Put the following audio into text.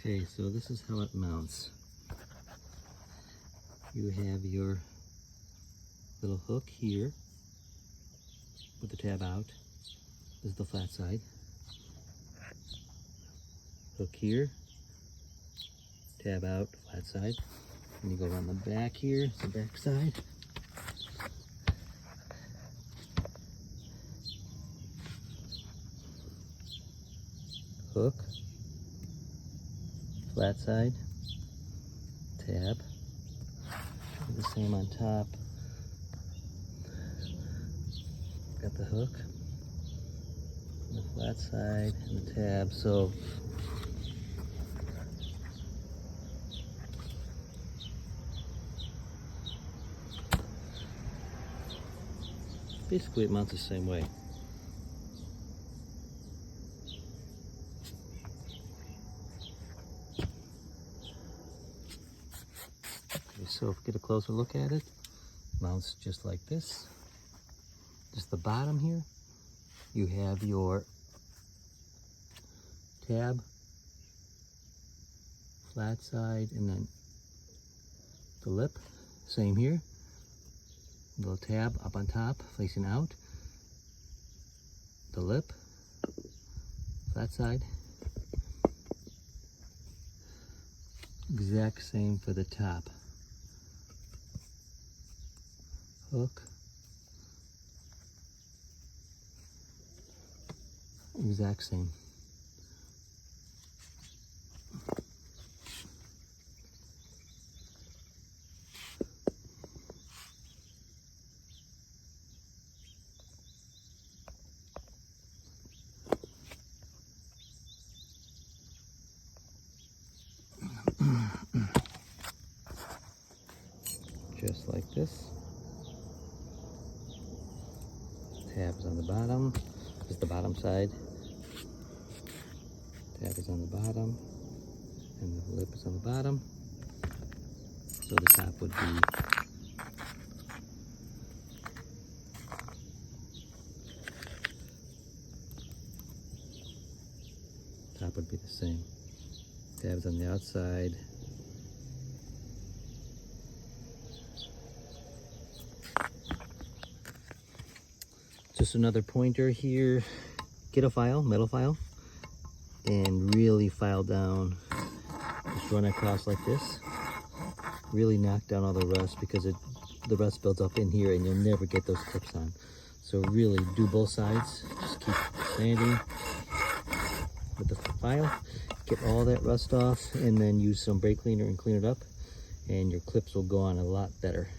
Okay, so this is how it mounts. You have your little hook here with the tab out. This is the flat side. Hook here, tab out, flat side. And you go around the back here, it's the back side. Hook, flat side, tab. Do the same on top. Got the hook, the flat side, and the tab. So basically it mounts the same way. So if we get a closer look at it, mounts just like this. Just the bottom here, you have your tab, flat side, and then the lip, same here. Little tab up on top, facing out. The lip, flat side. Exact same for the top. Hook, exact same. Just like this. Tab is on the bottom. This is the bottom side. Tab is on the bottom, and the lip is on the bottom. So the top would be the same. Tabs on the outside. Just another pointer here. Get a file, metal file, and really file down. Just run across like this. Really knock down all the rust, because the rust builds up in here and you'll never get those clips on. So really do both sides. Just keep sanding with the file. Get all that rust off, and then use some brake cleaner and clean it up, and your clips will go on a lot better.